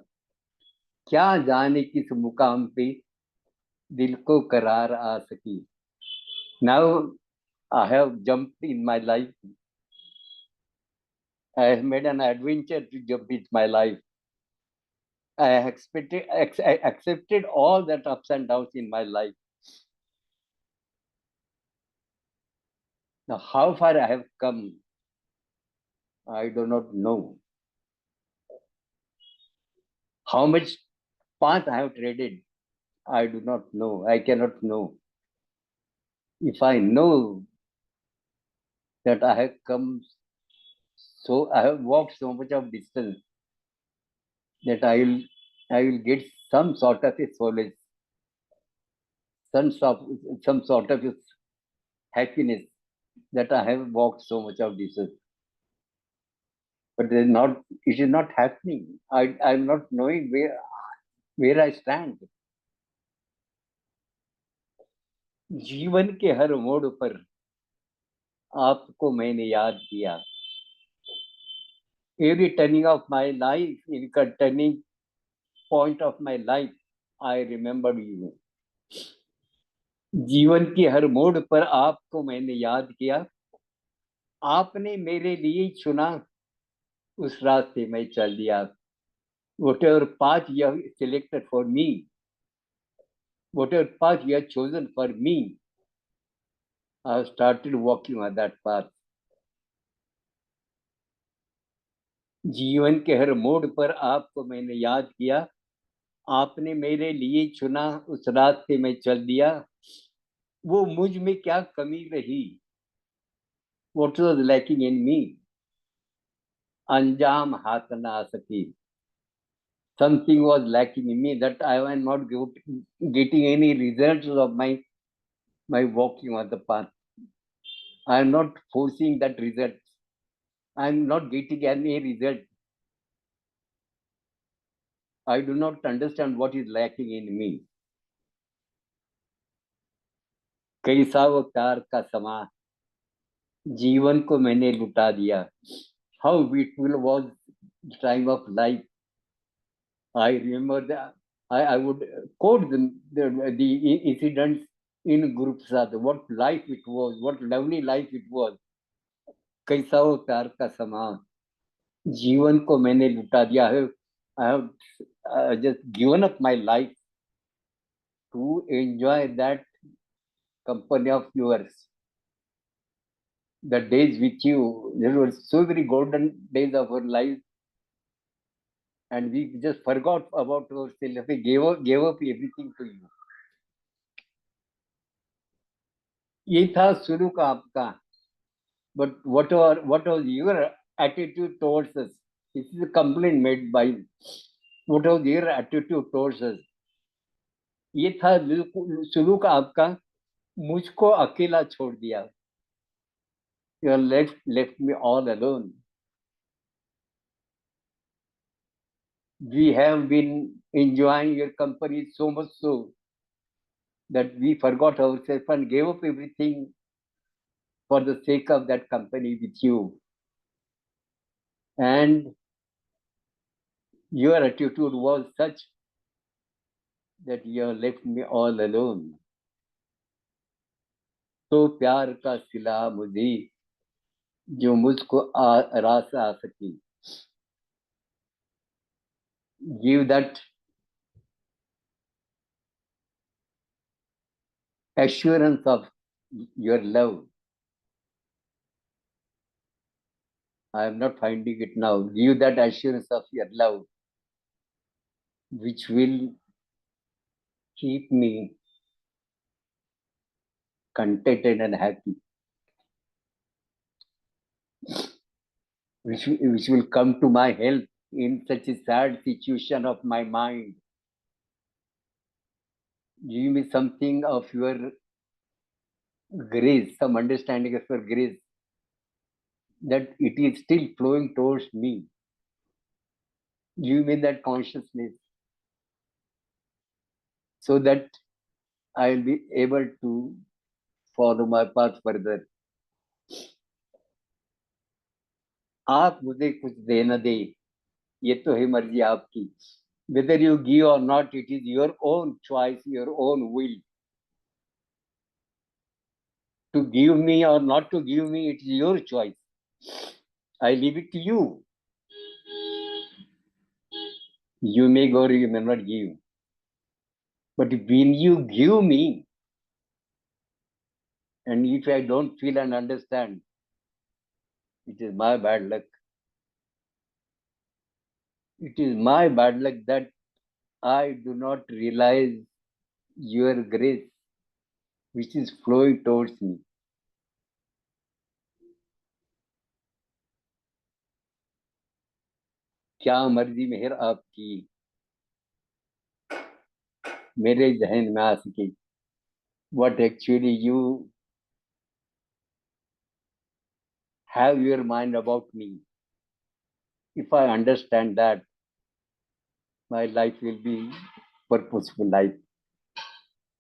क्या जाने किस मुकाम पे दिल को करार आ सकी. Now I have jumped in my life. I have made an adventure to jump with my life. I have accepted all that ups and downs in my life. Now, how far I have come, I do not know. How much path I have treaded, I do not know. I cannot know. If I know that I have come, so I have walked so much of distance that I will get some sort of a solace, some sort of a happiness that I have walked so much of distance. But it is not happening. I'm not knowing where I stand. जीवन के हर मोड़ पर आपको मैंने याद किया. Every turning of my life, in a turning point of my life, I remember you. जीवन के हर मोड़ पर आपको मैंने याद किया. आपने मेरे लिए चुना, उस रास्ते में चल दिया. Whatever path you have selected for me, whatever path you have chosen for me, I have started walking on that path. जीवन के हर मोड़ पर आपको मैंने याद किया. आपने मेरे लिए चुना, उस रास्ते में चल दिया. वो मुझ में क्या कमी रही. What was lacking in me? अंजाम हाथ ना आ सकी. Something was lacking in me that I was not getting any results of my walking on the path. I am not forcing that result. I am not getting any result. I do not understand what is lacking in me. कैसा वो प्यार का समा, जीवन को मैंने लुटा दिया. How beautiful was the time of life. I remember that I would quote the incidents in Guruprasad. What life it was, what lovely life it was. कैसा वो प्यार का समा, जीवन को मैंने लुटा दिया है. I have just given up my life to enjoy that company of yours. The days with you, there were so very golden days of our life, and we just forgot about ourselves. We gave up everything to you. ये था शुरू का आपका. But what was your attitude towards us? This is a complaint made by. What was your attitude towards us? ये था शुरू का आपका. मुझको अकेला छोड़ दिया. You left me all alone. We have been enjoying your company so much so that we forgot ourselves and gave up everything for the sake of that company with you. And your attitude was such that you have left me all alone. तो प्यार का सिला मुझे जो मुझको रास आ सकी. Give that assurance of your love. I am not finding it now. Give that assurance of your love, which will keep me contented and happy, which will come to my help in such a sad situation of my mind. Give me something of your grace, some understanding of your grace, that it is still flowing towards me. Give me that consciousness so that I will be able to follow my path further. आप मुझे कुछ दे न दे, ये तो है मर्जी आपकी. Whether you give or not, it is your own choice, your own will. To give me or not to give me, it is your choice. I leave it to you. You may go or you may not give. But when you give me, and if I don't feel and understand, it is my bad luck. It is my bad luck that I do not realize your grace, which is flowing towards me. क्या मर्जी मेहर आपकी मेरे जहन में आ सके. What actually you have your mind about me. If I understand that, my life will be purposeful life.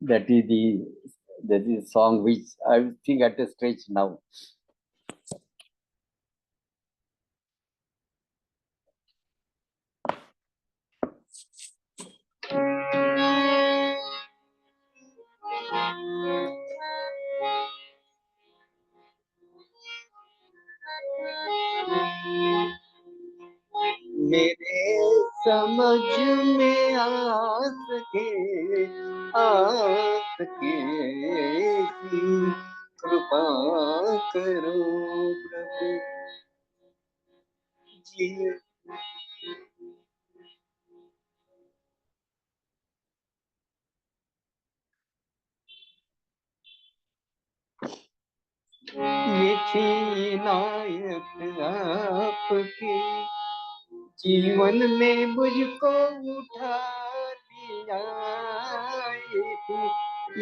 That is song which I think at a stretch now. मेरे समझ में आ सके कृपा करो प्रभु जी. ये थी इनायत आपकी जीवन में मुझको उठा लिया. ये थी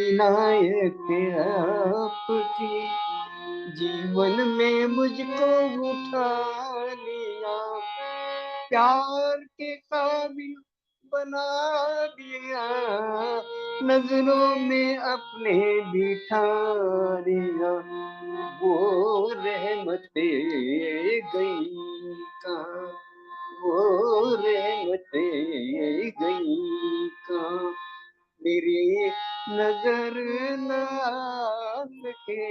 इनायत आपकी जीवन में मुझको उठा लिया. प्यार के काबिल बना दिया, नजरों में अपने बिठा दिया. वो रहमते गई कहाँ, वो रहमते गई कहाँ. मेरी नजर न आ सके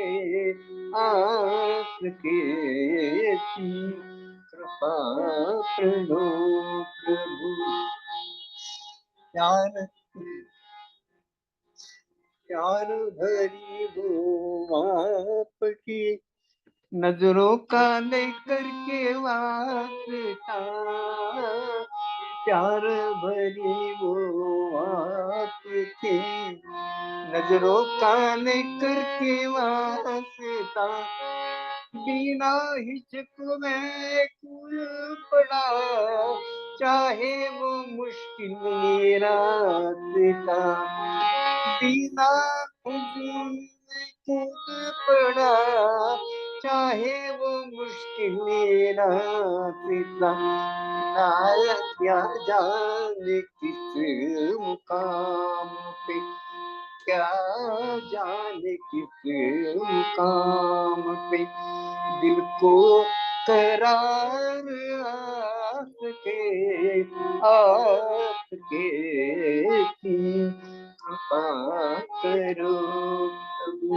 ऐसी कृपा करो प्रभु. प्यार भरी वो आपकी नजरों का लेकर के वास्ता. प्यार भरी वो आपकी नजरों का लेकर के वास्ता. बिना हिचक में कूद पड़ा, चाहे वो मुश्किल रास्ता. बिना हुजूम में कूद पड़ा, चाहे वो मुश्किल मेरा पिता नायक क्या जाने किस मुकाम पे, क्या जाने किस मुकाम पे, दिल को करार आस के कृपा करो प्रभु।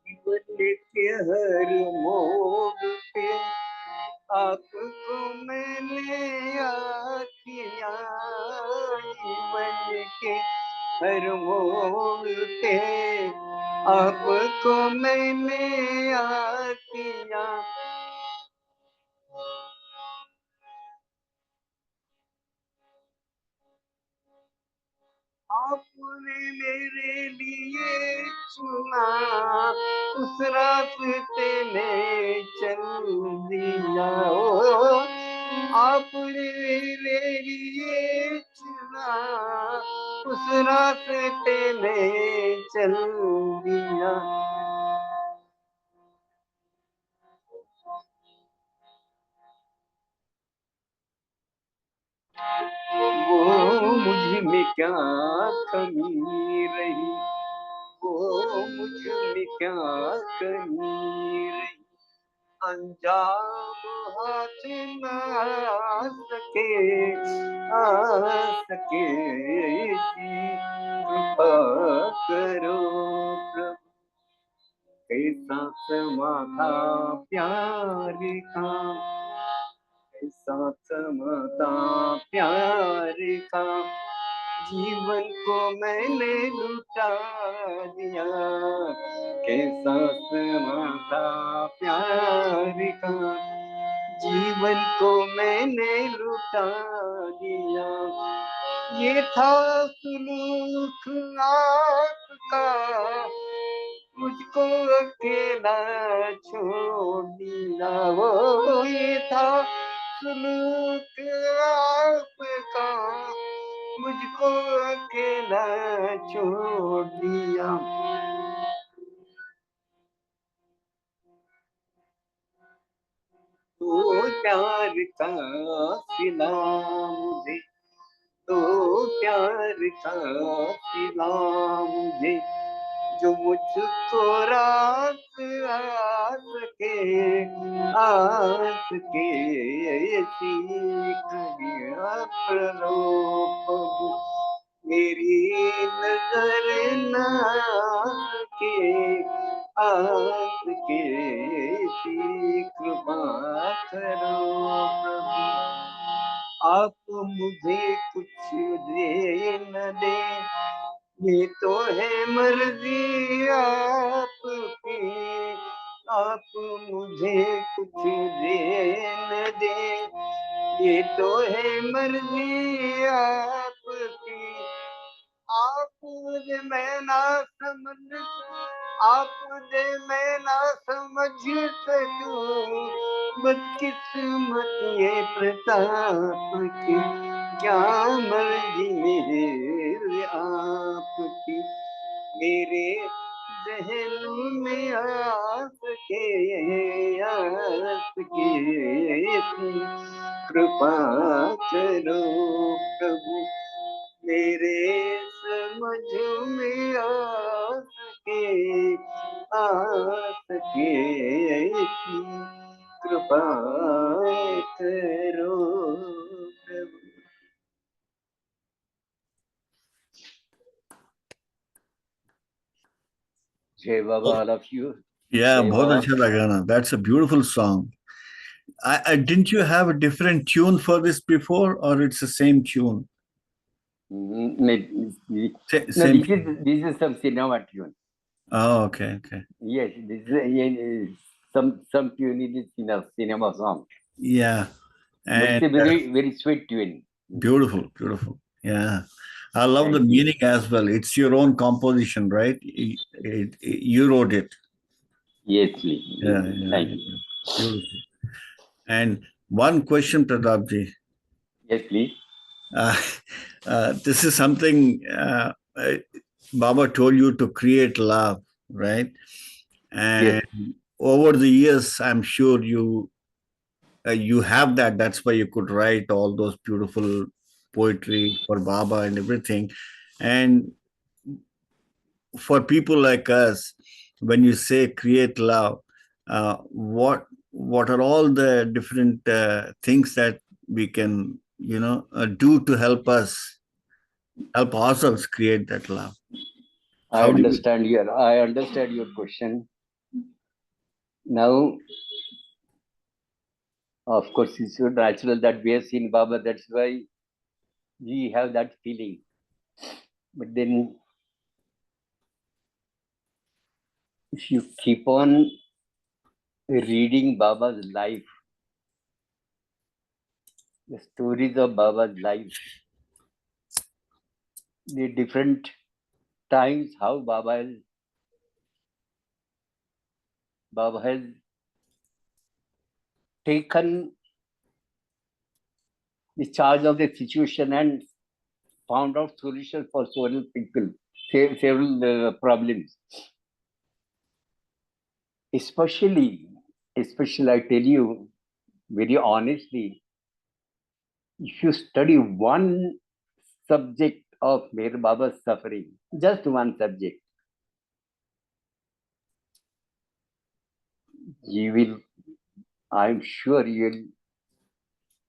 जीवन के हर मोड़ पे आपको मैंने याद किया, जीवन के हर मोड़ पे आपको मैंने याद किया, आपने मेरे लिए चुना, उस रास्ते में चल दिया। ओ आपने मेरे लिए चुना, उस रास्ते में चल दिया। वो मुझ में क्या कमी रही, वो मुझ में क्या कमी रही, अंजाम हाथ न आ सके कृपा करो प्रभु। कैसा समाधा प्यार का, कैसा समाधा प्यार का, जीवन को मैंने लुटा दिया, कैसा समाता प्यार का, जीवन को मैंने लुटा दिया। ये था सुलूक आपका, मुझको अकेला छोड़ दिया। वो ये था सुलूक आपका, मुझको अकेला छोड़ दिया। तो प्यार का सिला मुझे, तो प्यार का सिला मुझे, जो मुझको रात आस के सीख गया प्रभु। मेरी नजर नास के कृपा करो प्रभु। आप मुझे कुछ दे न दे, ये तो है मर्जी आपकी, आप मुझे कुछ दे न दे, ये तो है मर्जी आपकी। आप मुझे मैं ना समझ, आप मुझे मैं ना समझ सकूं, बदकिस्मत ये प्रताप की, क्या मर्जी मेरे आपकी। मेरे जहन में आस के कृपा करो प्रभु। मेरे समझ में आस के कृपा करो प्रभु। जय बाबा, all of you. Yeah, जय बहुत बाबा। अच्छा लगा ना. That's a beautiful song. Didn't you have a different tune for this before, or it's the same tune? No, Same this tune. is some cinema tune. Oh, okay, okay. Yes, this is some tune in cinema song, Yeah, but and it's a very sweet tune. beautiful, beautiful. Yeah. I love the Thank you. meaning as well. It's your own composition, right? You wrote it. Yes, please. Yeah, yeah, Thank yeah. you. Beautiful. And one question, Pratapji. Yes, please. Uh, this is something Baba told you to create love, right? Yes, And over the years, I'm sure you have that. That's why you could write all those beautiful poetry for Baba and everything. And for people like us, when you say create love, what are all the different things that we can do to help ourselves create that love? I How do you? understand your question. Now, of course, it's so natural that we have seen Baba. That's why we have that feeling. But then, if you keep on reading Baba's life, the stories of Baba's life, the different times how Baba has taken the charge of the situation and found out solutions for several people, several problems. Especially, I tell you very honestly, if you study one subject of Meher Baba's suffering, just one subject, you will, I'm sure you will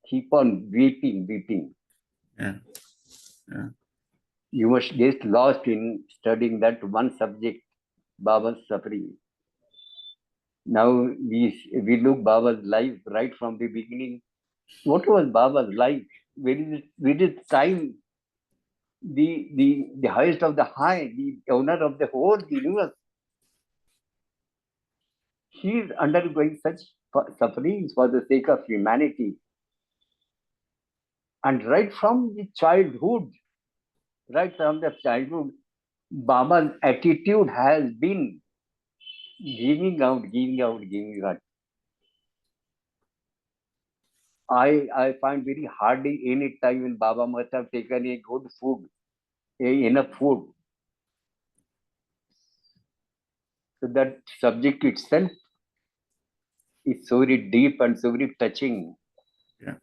keep on weeping. Yeah, yeah, You must get lost in studying that one subject, Baba's suffering. Now we look Baba's life right from the beginning. What was Baba's life? Where did time, the highest of the high, the owner of the whole universe, he is undergoing such sufferings for the sake of humanity. And right from the childhood, Baba's attitude has been giving out. I find very hardly any time when Baba must have taken a good food, enough food. So that subject itself is so very deep and so very touching. yeah,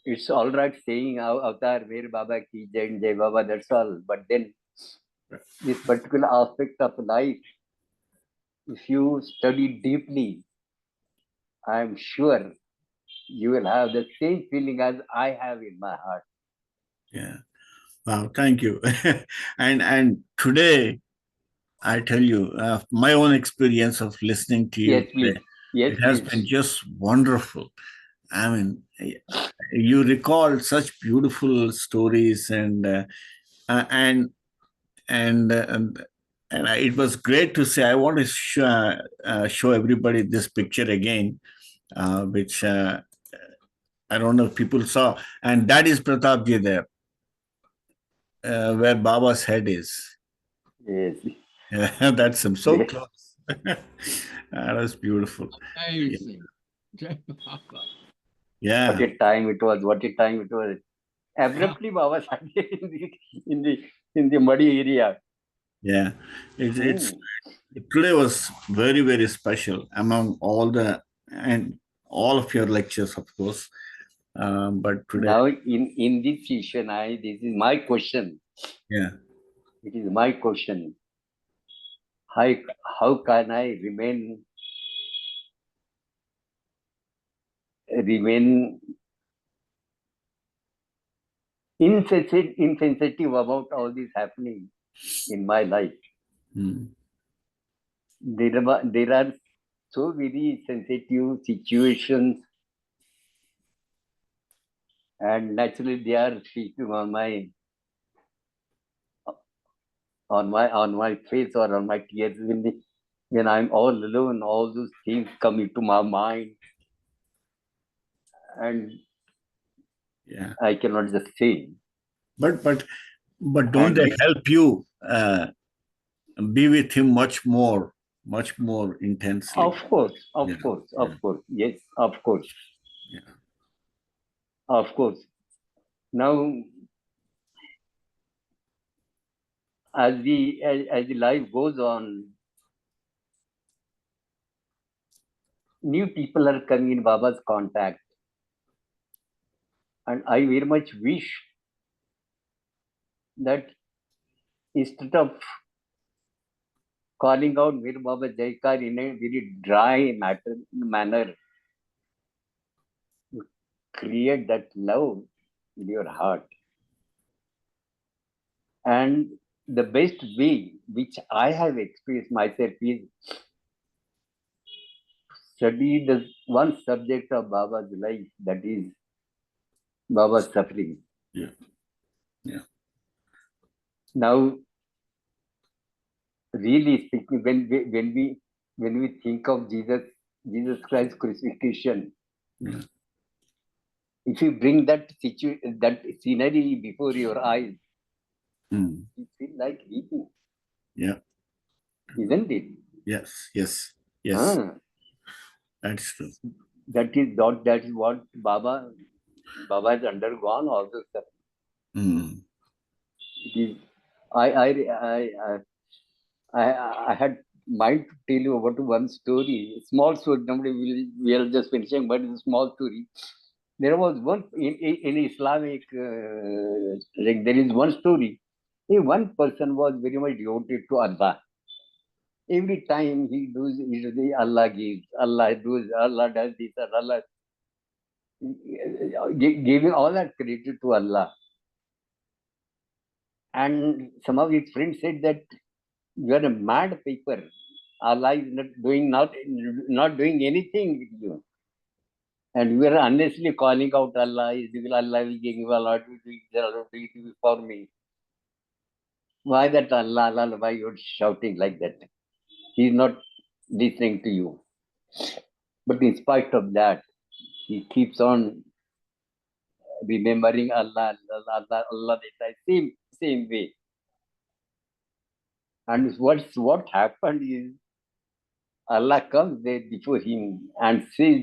It's all right saying Avatar, Veer Baba ki Jai and Jai Baba, that's all. But then this particular aspect of life, if you study deeply, I'm sure you will have the same feeling as I have in my heart. yeah. Wow, thank you. And today, I tell you, my own experience of listening to you Yes, today, please. Yes, it has please. been just wonderful. I mean, you recall such beautiful stories, uh, and and it was great to say. I want to show everybody this picture again, which I don't know if people saw, and that is Pratapji there, where Baba's head is. Yes. Yeah, that's him. So Yes. close. That was beautiful. Yeah. Amazing. Jai Baba. What Yeah. a time it was. What a time it was. Abruptly, Baba sat in the in the muddy area. Yeah. It's Hmm. today was very, very special among and all of your lectures, of course. But today, Now, in this session, this is my question. yeah, It is my question. How how can I remain insensitive about all this happening in my life? mm, There are so very sensitive situations, and naturally they are speaking on my face or on my tears when I'm all alone. All those things come into my mind, and yeah, I cannot just say. But don't they help you be with him much more intensely? Of course, Yeah, of course. Yes, of course, yeah, of course. Now, as the life goes on, new people are coming in Baba's contact, and I very much wish that instead of calling out Mir Baba Jaikar in a very dry manner, create that love in your heart. And the best way which I have experienced myself is study the one subject of Baba's life, that is Baba's suffering. yeah, yeah. Now, really speaking, when we think of Jesus Christ crucifixion, Yeah. if you bring that that scenery before your eyes, Mm. you feel like weeping, Yeah. isn't it? Yes. Yes. Yes. Ah, That's true. that is what Baba has undergone also. Sir. Mm. It is I I I I had mind to tell you about one story, small story. Nobody we are just finishing, but it's a small story. There was one in Islamic, like there is one story. One person was very much devoted to Allah. Every time he does, Allah gives, Allah does, Allah does this, Allah giving all that credit to Allah. And some of his friends said that you are a mad paper. Allah is not doing anything with you. And we are unnecessarily calling out Allah, Allah will give you, Allah will do it, Allah will do it for me. Why that Allah, Allah, why you're shouting like that? He is not listening to you. But in spite of that, he keeps on remembering Allah, Allah, Allah, Allah, same way. And what happened is Allah comes there before him and says,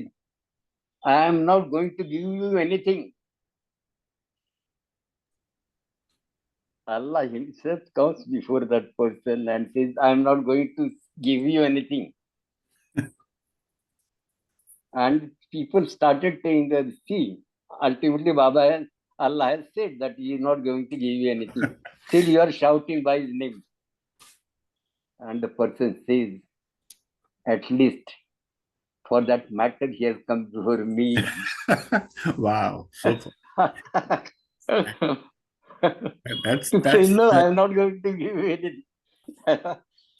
I am not going to give you anything. Allah himself comes before that person and says, I am not going to give you anything. And people started saying that, see, ultimately Allah has said that he is not going to give you anything. Still you are shouting by his name. And the person says, at least for that matter, he has come before me. Wow. Super. That's To say, that's no, I am not going to give you anything.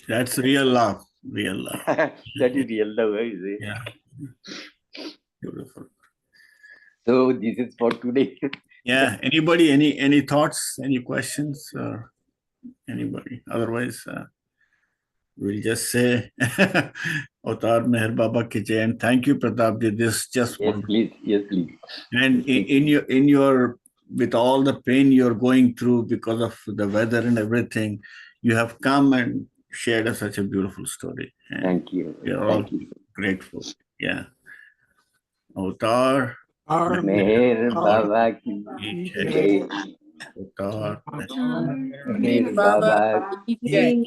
that's real love. Real love. That is real love, is it? Yeah. Beautiful. So this is for today. Yeah. Anybody? Any thoughts? Any questions? Anybody? Otherwise, we'll just say, Avatar Meher Baba ki jai, and thank you, Pratap. This is just Yes, wonderful. please. Yes, please. And in your with all the pain you're going through because of the weather and everything, you have come and shared such a beautiful story. And Thank you. we are all Thank you. grateful. Yeah. Avatar Meher Baba ki ki jai. jai. Avatar Meher Baba ki jai.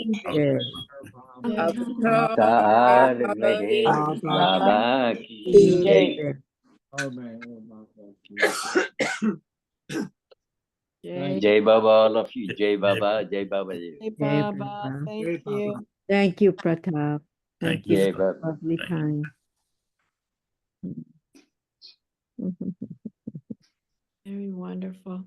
Avatar Meher Baba ki jai. Jai Baba, all of you. Jai Baba, Jai Baba. Hey, Baba. Thank you. Thank you, Pratap. Thank you. you. Jai Baba. Lovely time. Very wonderful.